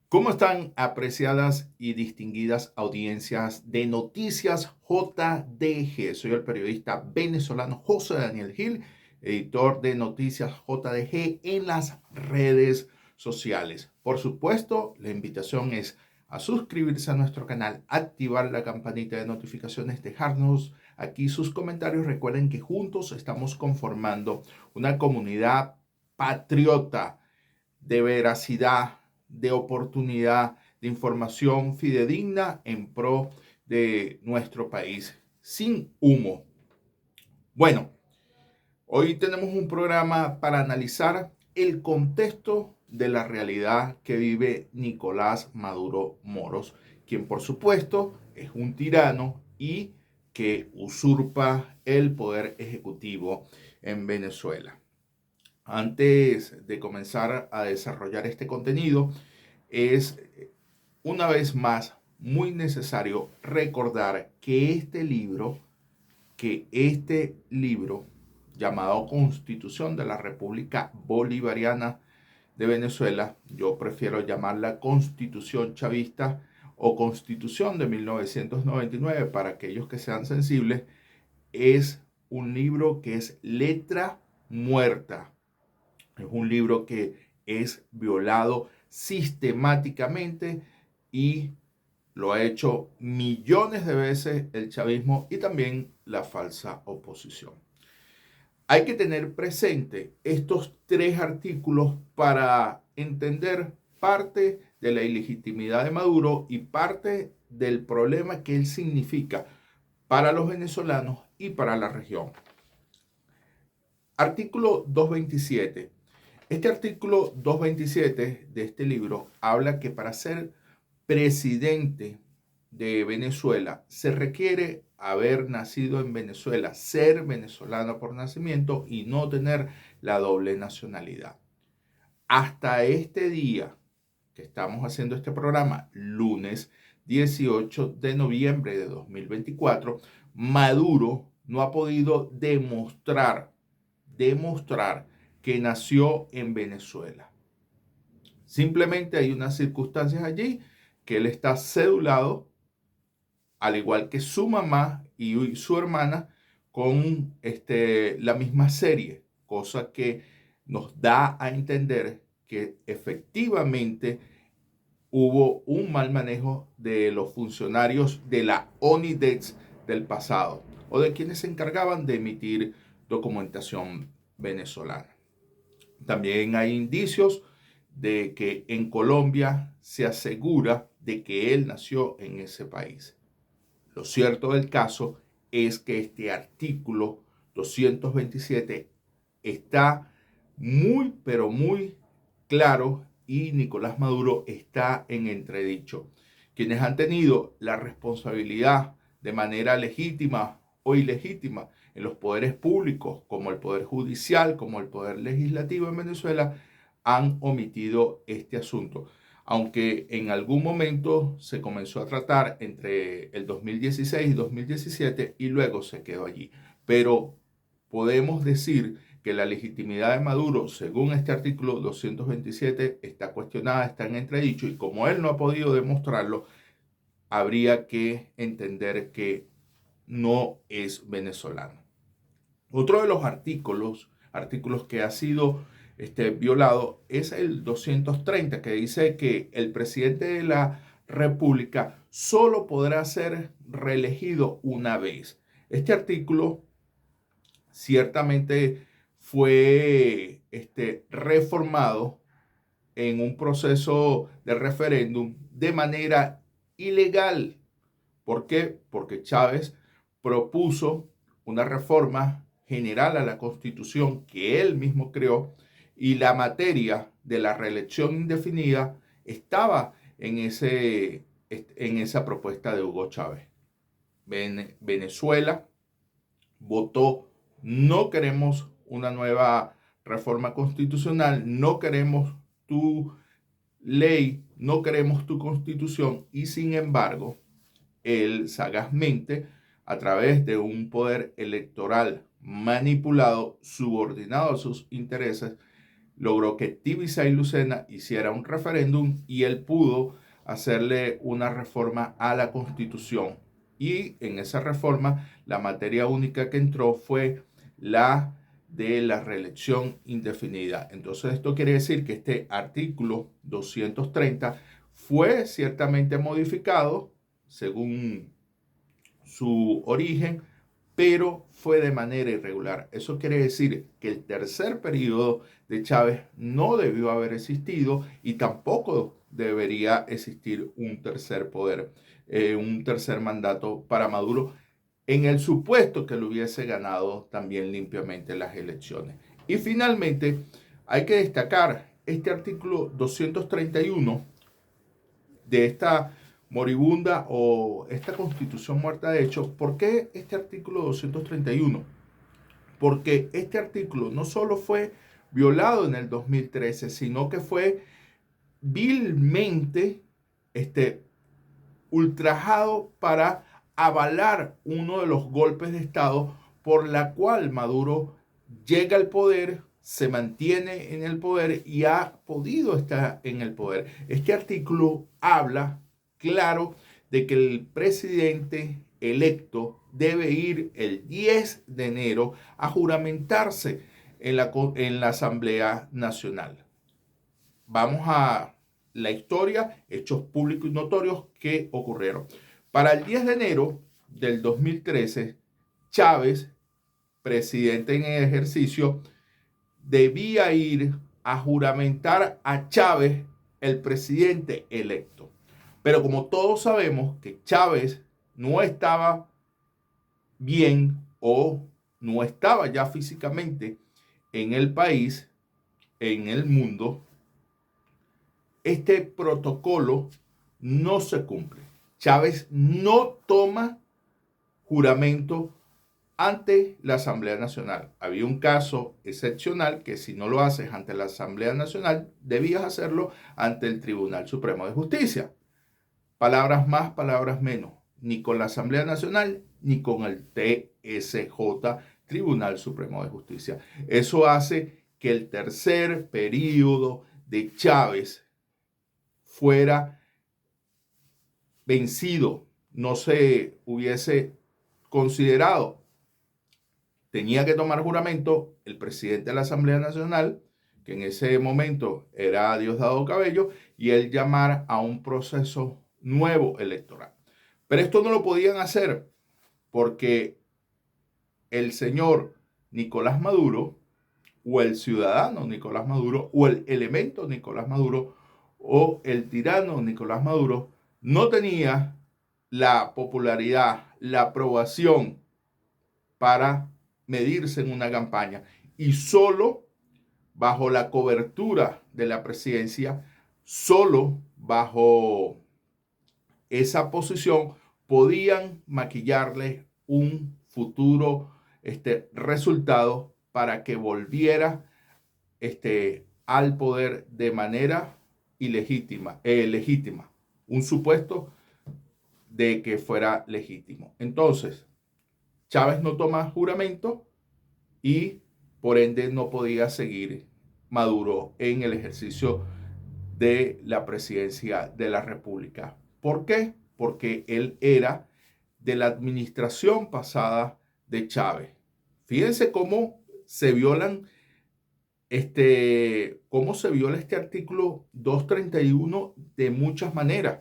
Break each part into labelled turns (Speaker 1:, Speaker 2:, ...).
Speaker 1: ¿Cómo están apreciadas y distinguidas audiencias de Noticias JDG? Soy el periodista venezolano José Daniel Gil, editor de Noticias JDG en las redes sociales. Por supuesto, la invitación es a suscribirse a nuestro canal, activar la campanita de notificaciones, dejarnos aquí sus comentarios. Recuerden que juntos estamos conformando una comunidad patriota de veracidad, de oportunidad, de información fidedigna en pro de nuestro país, sin humo. Bueno, hoy tenemos un programa para analizar el contexto de la realidad que vive Nicolás Maduro Moros, quien por supuesto es un tirano y que usurpa el poder ejecutivo en Venezuela. Antes de comenzar a desarrollar este contenido, es una vez más muy necesario recordar que este libro llamado Constitución de la República Bolivariana de Venezuela, yo prefiero llamarla Constitución Chavista o Constitución de 1999 para aquellos que sean sensibles, es un libro que es letra muerta. Es un libro que es violado sistemáticamente y lo ha hecho millones de veces el chavismo y también la falsa oposición. Hay que tener presente estos tres artículos para entender parte de la ilegitimidad de Maduro y parte del problema que él significa para los venezolanos y para la región. Artículo 227. Este artículo 227 de este libro habla que para ser presidente de Venezuela se requiere haber nacido en Venezuela, ser venezolano por nacimiento y no tener la doble nacionalidad. Hasta este día que estamos haciendo este programa, lunes 18 de noviembre de 2024, Maduro no ha podido demostrar que nació en Venezuela. Simplemente hay unas circunstancias allí que él está cedulado, al igual que su mamá y su hermana, con la misma serie, cosa que nos da a entender que efectivamente hubo un mal manejo de los funcionarios de la ONIDEX del pasado o de quienes se encargaban de emitir documentación venezolana. También hay indicios de que en Colombia se asegura de que él nació en ese país. Lo cierto del caso es que este artículo 227 está muy, pero muy claro y Nicolás Maduro está en entredicho. Quienes han tenido la responsabilidad de manera legítima o ilegítima en los poderes públicos, como el poder judicial, como el poder legislativo en Venezuela, han omitido este asunto. Aunque en algún momento se comenzó a tratar entre el 2016 y 2017 y luego se quedó allí. Pero podemos decir que la legitimidad de Maduro, según este artículo 227, está cuestionada, está en entredicho y como él no ha podido demostrarlo, habría que entender que no es venezolano. Otro de los artículos que ha sido violado es el 230, que dice que el presidente de la República solo podrá ser reelegido una vez. Este artículo ciertamente fue reformado en un proceso de referéndum de manera ilegal. ¿Por qué? Porque Chávez propuso una reforma general a la Constitución que él mismo creó y la materia de la reelección indefinida estaba en esa propuesta de Hugo Chávez. Venezuela votó: no queremos una nueva reforma constitucional, no queremos tu ley, no queremos tu constitución, y sin embargo él sagazmente, a través de un poder electoral manipulado, subordinado a sus intereses, logró que Tibisay Lucena hiciera un referéndum y él pudo hacerle una reforma a la Constitución. Y en esa reforma, la materia única que entró fue la de la reelección indefinida. Entonces, esto quiere decir que este artículo 230 fue ciertamente modificado según su origen, pero fue de manera irregular. Eso quiere decir que el tercer periodo de Chávez no debió haber existido y tampoco debería existir un tercer poder, un tercer mandato para Maduro, en el supuesto que lo hubiese ganado también limpiamente las elecciones. Y finalmente, hay que destacar este artículo 231 de esta moribunda o esta constitución muerta de hecho. ¿Por qué este artículo 231? Porque este artículo no solo fue violado en el 2013, sino que fue vilmente ultrajado para avalar uno de los golpes de Estado por la cual Maduro llega al poder, se mantiene en el poder y ha podido estar en el poder. Este artículo habla claro de que el presidente electo debe ir el 10 de enero a juramentarse en la Asamblea Nacional. Vamos a la historia, hechos públicos y notorios que ocurrieron. Para el 10 de enero del 2013, Chávez, presidente en ejercicio, debía ir a juramentar a Chávez, el presidente electo. Pero como todos sabemos que Chávez no estaba bien o no estaba ya físicamente en el país, en el mundo, este protocolo no se cumple. Chávez no toma juramento ante la Asamblea Nacional. Había un caso excepcional que si no lo haces ante la Asamblea Nacional, debías hacerlo ante el Tribunal Supremo de Justicia. Palabras más, palabras menos. Ni con la Asamblea Nacional, ni con el TSJ, Tribunal Supremo de Justicia. Eso hace que el tercer periodo de Chávez fuera vencido, no se hubiese considerado. Tenía que tomar juramento el presidente de la Asamblea Nacional, que en ese momento era Diosdado Cabello, y él llamar a un proceso nuevo electoral. Pero esto no lo podían hacer porque el señor Nicolás Maduro, o el ciudadano Nicolás Maduro, o el elemento Nicolás Maduro, o el tirano Nicolás Maduro, no tenía la popularidad, la aprobación para medirse en una campaña. Y solo bajo la cobertura de la presidencia, solo bajo esa posición, podían maquillarle un futuro resultado para que volviera al poder de manera legítima, un supuesto de que fuera legítimo. Entonces, Chávez no toma juramento y por ende no podía seguir Maduro en el ejercicio de la presidencia de la República. ¿Por qué? Porque él era de la administración pasada de Chávez. Fíjense cómo se violan cómo se viola este artículo 231 de muchas maneras.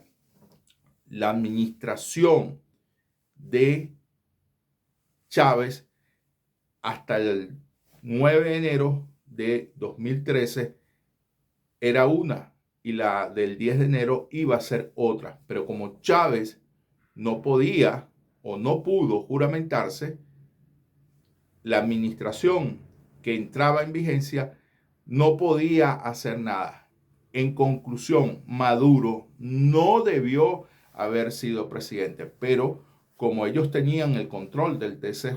Speaker 1: La administración de Chávez hasta el 9 de enero de 2013 era una y la del 10 de enero iba a ser otra. Pero como Chávez no podía o no pudo juramentarse, la administración que entraba en vigencia no podía hacer nada. En conclusión, Maduro no debió haber sido presidente, pero como ellos tenían el control del TSJ,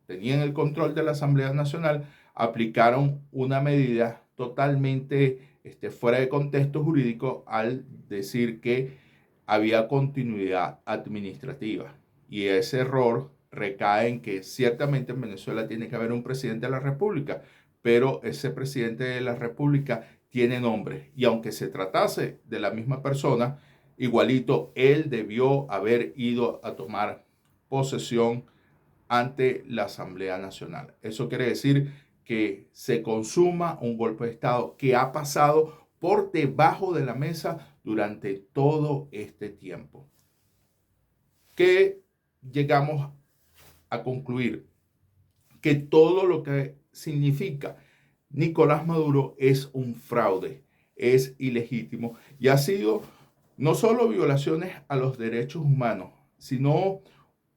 Speaker 1: tenían el control de la Asamblea Nacional, aplicaron una medida totalmente fuera de contexto jurídico al decir que había continuidad administrativa. Y ese error recae en que ciertamente en Venezuela tiene que haber un presidente de la República, pero ese presidente de la República tiene nombre. Y aunque se tratase de la misma persona, igualito él debió haber ido a tomar posesión ante la Asamblea Nacional. Eso quiere decir que se consuma un golpe de Estado que ha pasado por debajo de la mesa durante todo este tiempo. ¿Qué llegamos a concluir? Que todo lo que significa Nicolás Maduro es un fraude, es ilegítimo y ha sido no solo violaciones a los derechos humanos, sino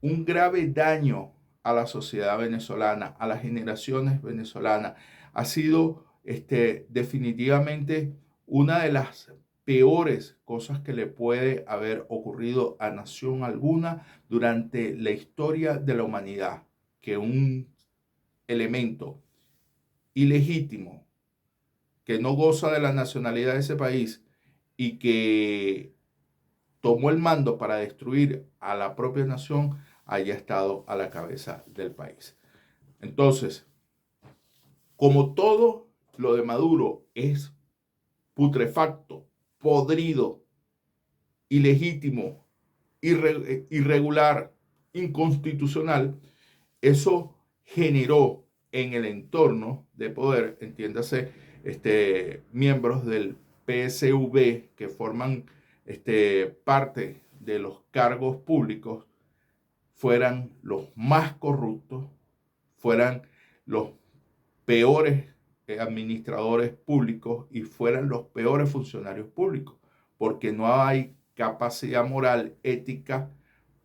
Speaker 1: un grave daño a la sociedad venezolana, a las generaciones venezolanas. Ha sido definitivamente una de las peores cosas que le puede haber ocurrido a nación alguna durante la historia de la humanidad, que un elemento ilegítimo que no goza de la nacionalidad de ese país y que tomó el mando para destruir a la propia nación haya estado a la cabeza del país. Entonces, como todo lo de Maduro es putrefacto, podrido, ilegítimo, irregular, inconstitucional, eso generó en el entorno de poder, entiéndase, miembros del PSV que forman parte de los cargos públicos, fueran los más corruptos, fueran los peores administradores públicos y fueran los peores funcionarios públicos, porque no hay capacidad moral, ética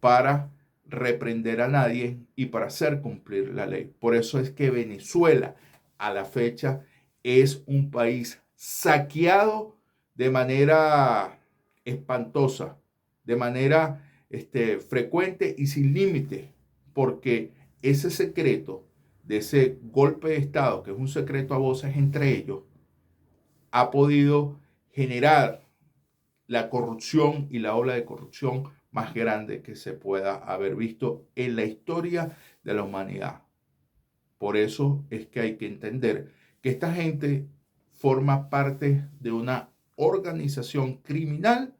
Speaker 1: para reprender a nadie y para hacer cumplir la ley. Por eso es que Venezuela a la fecha es un país saqueado de manera espantosa, de manera frecuente y sin límite, porque ese secreto de ese golpe de Estado, que es un secreto a voces entre ellos, ha podido generar la corrupción y la ola de corrupción más grande que se pueda haber visto en la historia de la humanidad. Por eso es que hay que entender que esta gente forma parte de una organización criminal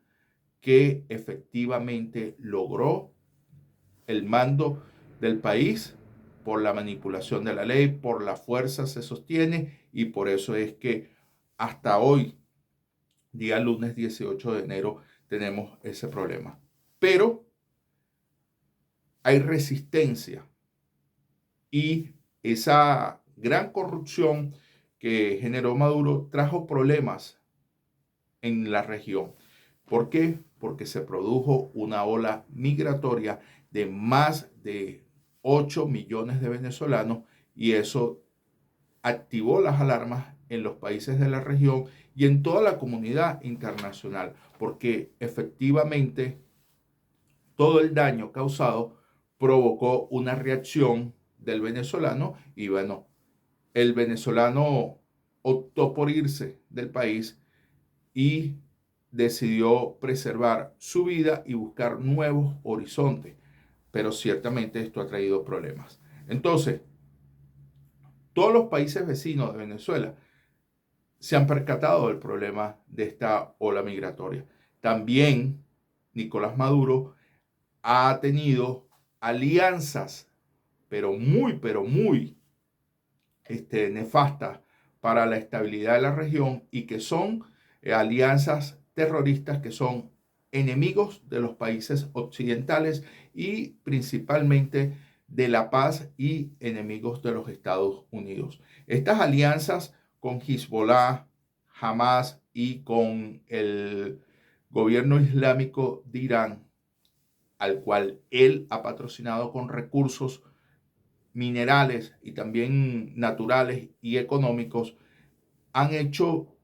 Speaker 1: que efectivamente logró el mando del país por la manipulación de la ley, por la fuerza se sostiene y por eso es que hasta hoy, día lunes 18 de enero, tenemos ese problema. Pero hay resistencia y esa gran corrupción que generó Maduro trajo problemas en la región. ¿Por qué? Porque se produjo una ola migratoria de más de 8 millones de venezolanos y eso activó las alarmas en los países de la región y en toda la comunidad internacional, porque efectivamente todo el daño causado provocó una reacción del venezolano y bueno, el venezolano optó por irse del país y decidió preservar su vida y buscar nuevos horizontes. Pero ciertamente esto ha traído problemas. Entonces, todos los países vecinos de Venezuela se han percatado del problema de esta ola migratoria. También Nicolás Maduro ha tenido alianzas, pero muy nefastas para la estabilidad de la región y que son alianzas terroristas que son enemigos de los países occidentales y principalmente de la paz y enemigos de los Estados Unidos. Estas alianzas con Hezbollah, Hamas y con el gobierno islámico de Irán, al cual él ha patrocinado con recursos minerales y también naturales y económicos, han hecho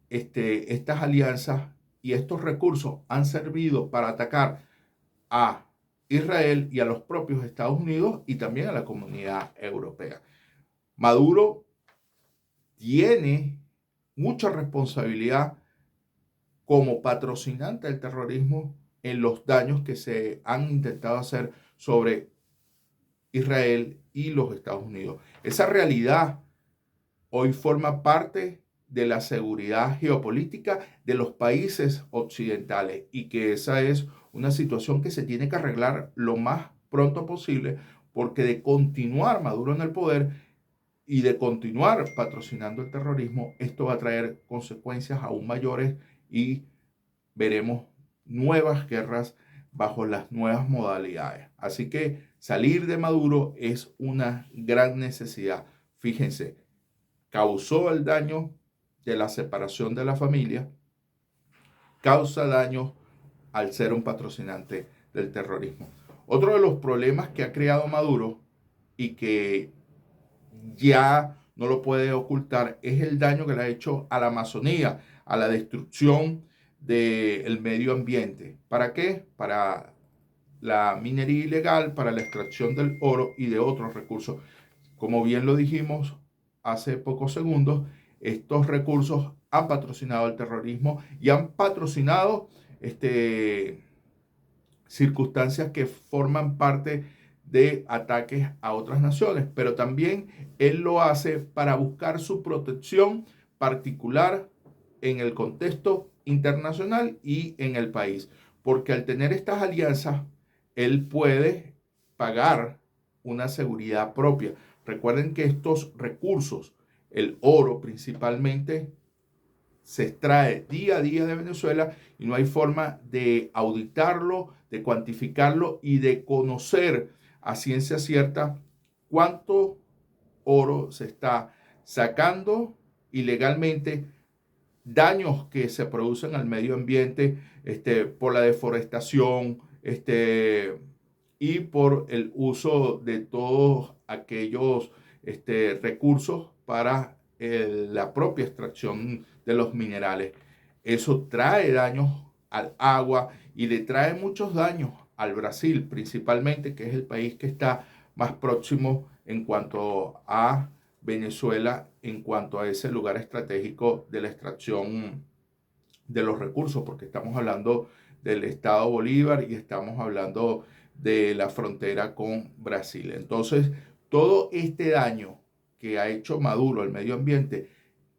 Speaker 1: estas alianzas y estos recursos han servido para atacar a Israel y a los propios Estados Unidos y también a la comunidad europea. Maduro tiene mucha responsabilidad como patrocinante del terrorismo en los daños que se han intentado hacer sobre Israel y los Estados Unidos. Esa realidad hoy forma parte de la seguridad geopolítica de los países occidentales y que esa es una situación que se tiene que arreglar lo más pronto posible, porque de continuar Maduro en el poder y de continuar patrocinando el terrorismo, esto va a traer consecuencias aún mayores y veremos nuevas guerras bajo las nuevas modalidades. Así que salir de Maduro es una gran necesidad. Fíjense, causó el daño de la separación de la familia, causa daño al ser un patrocinante del terrorismo. Otro de los problemas que ha creado Maduro y que ya no lo puede ocultar es el daño que le ha hecho a la Amazonía, a la destrucción del medio ambiente. ¿Para qué? Para la minería ilegal, para la extracción del oro y de otros recursos. Como bien lo dijimos hace pocos segundos, estos recursos han patrocinado el terrorismo y han patrocinado circunstancias que forman parte de ataques a otras naciones, pero también él lo hace para buscar su protección particular en el contexto internacional y en el país, porque al tener estas alianzas, él puede pagar una seguridad propia. Recuerden que estos recursos, el oro principalmente, se extrae día a día de Venezuela y no hay forma de auditarlo, de cuantificarlo y de conocer a ciencia cierta cuánto oro se está sacando ilegalmente, daños que se producen al medio ambiente por la deforestación y por el uso de todos aquellos recursos para la propia extracción de los minerales. Eso trae daños al agua y le trae muchos daños al Brasil, principalmente, que es el país que está más próximo en cuanto a Venezuela, en cuanto a ese lugar estratégico de la extracción de los recursos, porque estamos hablando del estado Bolívar y estamos hablando de la frontera con Brasil. Entonces, todo este daño que ha hecho Maduro al medio ambiente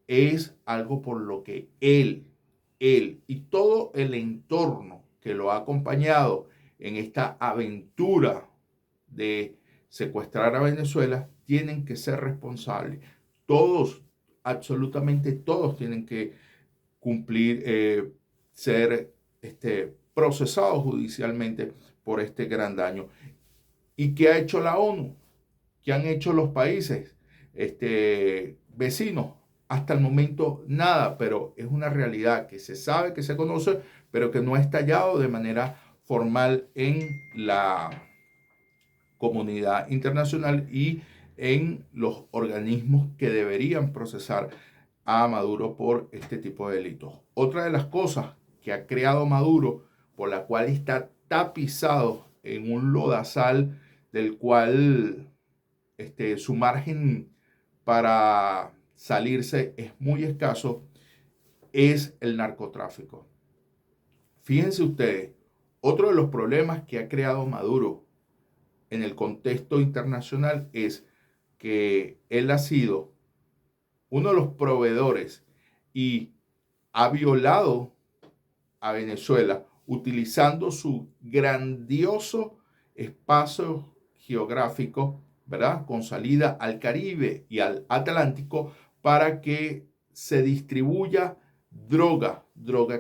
Speaker 1: es algo por lo que él y todo el entorno que lo ha acompañado en esta aventura de secuestrar a Venezuela tienen que ser responsables. Todos, absolutamente todos tienen que cumplir, ser procesados judicialmente por este gran daño. ¿Y qué ha hecho la ONU? ¿Qué han hecho los países vecinos? Hasta el momento nada, pero es una realidad que se sabe, que se conoce, pero que no ha estallado de manera formal en la comunidad internacional y en los organismos que deberían procesar a Maduro por este tipo de delitos. Otra de las cosas que ha creado Maduro, por la cual está tapizado en un lodazal del cual su margen para salirse es muy escaso, es el narcotráfico. Fíjense ustedes, otro de los problemas que ha creado Maduro en el contexto internacional es que él ha sido uno de los proveedores y ha violado a Venezuela utilizando su grandioso espacio geográfico, ¿verdad? Con salida al Caribe y al Atlántico para que se distribuya droga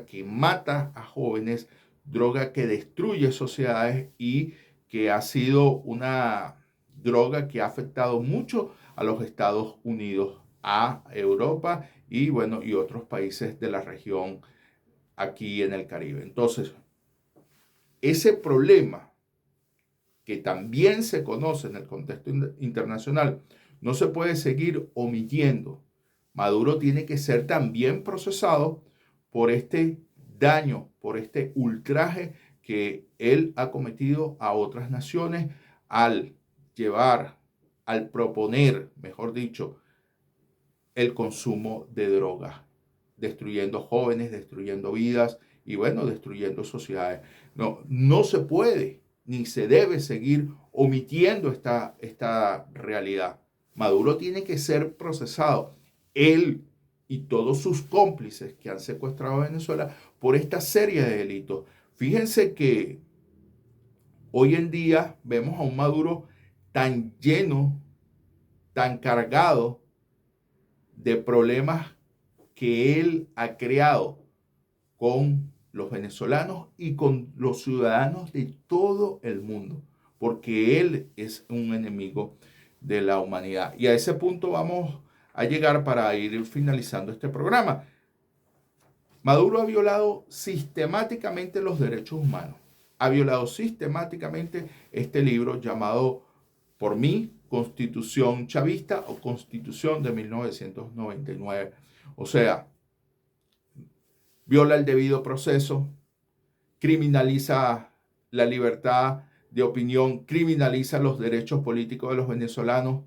Speaker 1: que mata a jóvenes, droga que destruye sociedades y que ha sido una droga que ha afectado mucho a los Estados Unidos, a Europa y bueno, y otros países de la región aquí en el Caribe. Entonces, ese problema que también se conoce en el contexto internacional no se puede seguir omitiendo. Maduro tiene que ser también procesado por este daño, por este ultraje que él ha cometido a otras naciones al llevar, al proponer, mejor dicho, el consumo de drogas, destruyendo jóvenes, destruyendo vidas y bueno, destruyendo sociedades. No se puede ni se debe seguir omitiendo esta realidad. Maduro tiene que ser procesado él y todos sus cómplices que han secuestrado a Venezuela por esta serie de delitos. Fíjense que hoy en día vemos a un Maduro tan lleno, tan cargado de problemas que él ha creado con los venezolanos y con los ciudadanos de todo el mundo, porque él es un enemigo de la humanidad. Y a ese punto vamos a llegar para ir finalizando este programa. Maduro ha violado sistemáticamente los derechos humanos. Ha violado sistemáticamente este libro llamado por mí Constitución Chavista o Constitución de 1999. O sea, viola el debido proceso, criminaliza la libertad de opinión, criminaliza los derechos políticos de los venezolanos,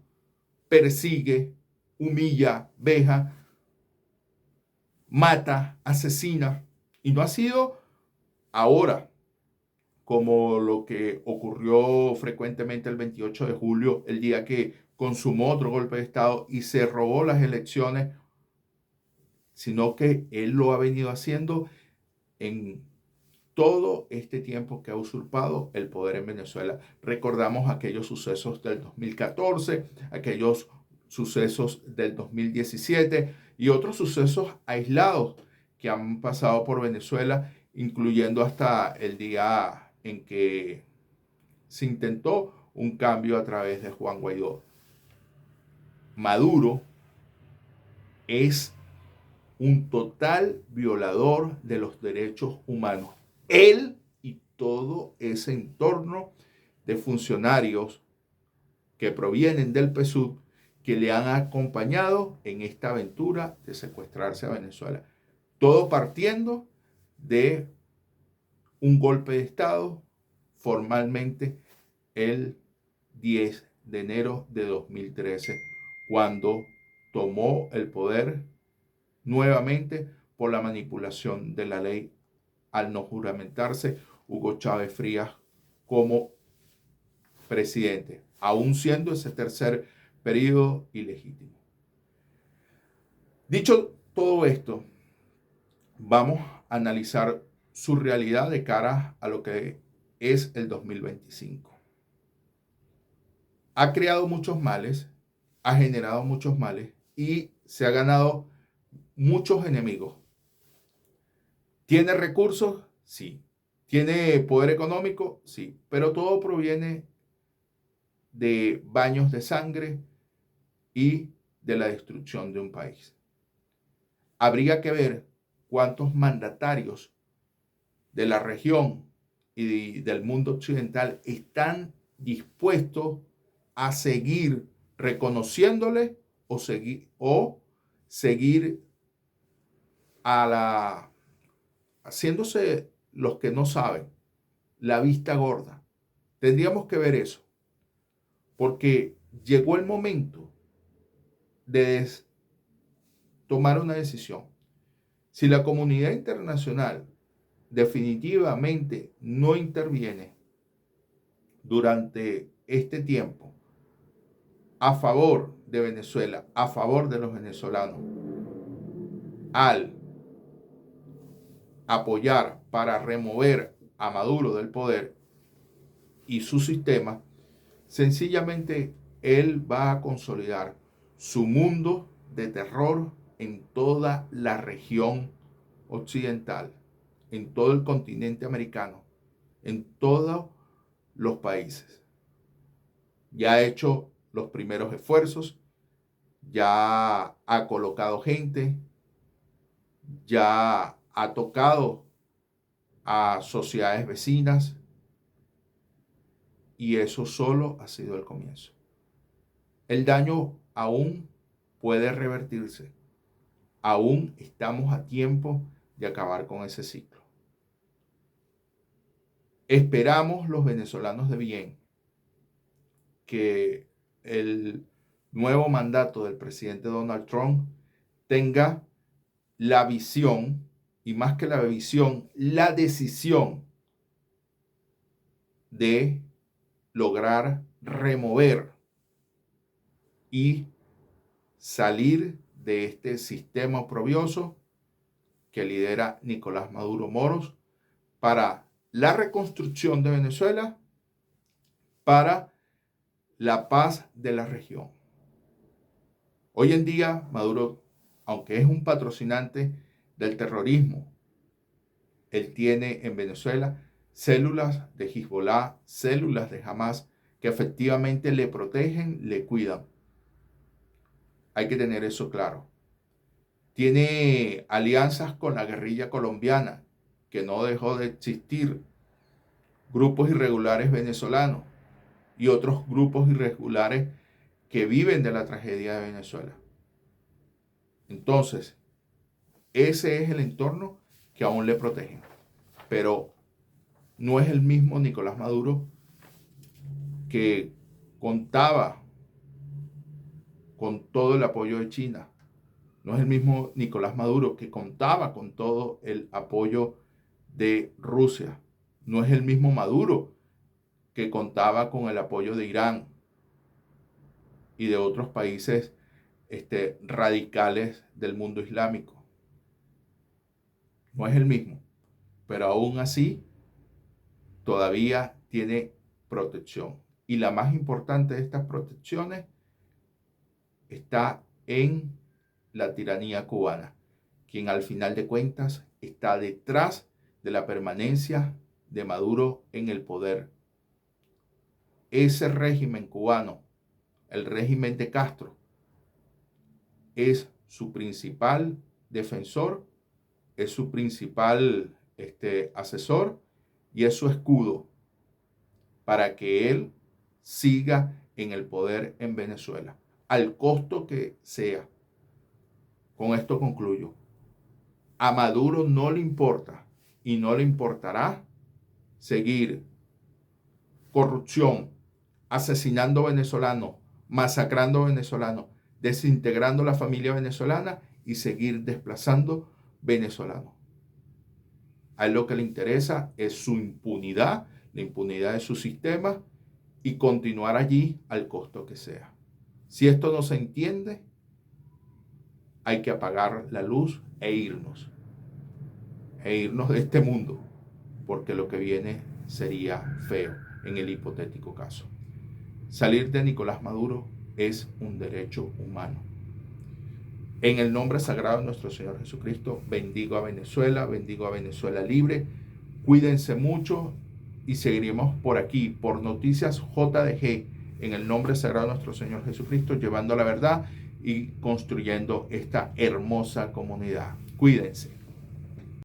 Speaker 1: persigue, humilla, veja, mata, asesina. Y no ha sido ahora, como lo que ocurrió frecuentemente el 28 de julio, el día que consumó otro golpe de Estado y se robó las elecciones, sino que él lo ha venido haciendo en todo este tiempo que ha usurpado el poder en Venezuela. Recordamos aquellos sucesos del 2014, aquellos sucesos del 2017 y otros sucesos aislados que han pasado por Venezuela, incluyendo hasta el día en que se intentó un cambio a través de Juan Guaidó. Maduro es un total violador de los derechos humanos. Él y todo ese entorno de funcionarios que provienen del PSUV que le han acompañado en esta aventura de secuestrarse a Venezuela. Todo partiendo de un golpe de Estado formalmente el 10 de enero de 2013, cuando tomó el poder nuevamente por la manipulación de la ley al no juramentarse Hugo Chávez Frías como presidente, aún siendo ese tercer periodo ilegítimo. Dicho todo esto, vamos a analizar su realidad de cara a lo que es el 2025. Ha creado muchos males, ha generado muchos males y se ha ganado muchos enemigos. ¿Tiene recursos? Sí. ¿Tiene poder económico? Sí. Pero todo proviene de baños de sangre y de la destrucción de un país. Habría que ver cuántos mandatarios de la región y del mundo occidental están dispuestos a seguir reconociéndole o seguir haciéndose los que no saben, la vista gorda. Tendríamos que ver eso, porque llegó el momento de tomar una decisión. Si la comunidad internacional definitivamente no interviene durante este tiempo a favor de Venezuela, a favor de los venezolanos, al apoyar para remover a Maduro del poder y su sistema, sencillamente él va a consolidar su mundo de terror en toda la región occidental, en todo el continente americano, en todos los países. Ya ha hecho los primeros esfuerzos, ya ha colocado gente, ya ha tocado a sociedades vecinas y eso solo ha sido el comienzo. El daño aún puede revertirse. Aún estamos a tiempo de acabar con ese ciclo. Esperamos los venezolanos de bien que el nuevo mandato del presidente Donald Trump tenga la visión, y más que la visión, la decisión de lograr remover y salir de este sistema oprobioso que lidera Nicolás Maduro Moros para la reconstrucción de Venezuela, para la paz de la región. Hoy en día, Maduro, aunque es un patrocinante del terrorismo, él tiene en Venezuela células de Hezbollah, células de Hamas, que efectivamente le protegen, le cuidan. Hay que tener eso claro. Tiene alianzas con la guerrilla colombiana, que no dejó de existir, grupos irregulares venezolanos y otros grupos irregulares que viven de la tragedia de Venezuela. Entonces, ese es el entorno que aún le protegen. Pero no es el mismo Nicolás Maduro que contaba con todo el apoyo de China. No es el mismo Nicolás Maduro que contaba con todo el apoyo de Rusia. No es el mismo Maduro que contaba con el apoyo de Irán y de otros países radicales del mundo islámico. No es el mismo, pero aún así todavía tiene protección. Y la más importante de estas protecciones está en la tiranía cubana, quien al final de cuentas está detrás de la permanencia de Maduro en el poder. Ese régimen cubano, el régimen de Castro, es su principal defensor, es su principal asesor y es su escudo para que él siga en el poder en Venezuela, al costo que sea. Con esto concluyo. A Maduro no le importa y no le importará seguir corrupción, asesinando venezolanos, masacrando venezolanos, desintegrando la familia venezolana y seguir desplazando venezolanos. A él lo que le interesa es su impunidad, la impunidad de su sistema y continuar allí al costo que sea. Si esto no se entiende, hay que apagar la luz e irnos de este mundo, porque lo que viene sería feo en el hipotético caso. Salir de Nicolás Maduro es un derecho humano. En el nombre sagrado de nuestro Señor Jesucristo, bendigo a Venezuela libre. Cuídense mucho y seguiremos por aquí, por Noticias JDG, en el nombre sagrado de nuestro Señor Jesucristo, llevando la verdad y construyendo esta hermosa comunidad. Cuídense.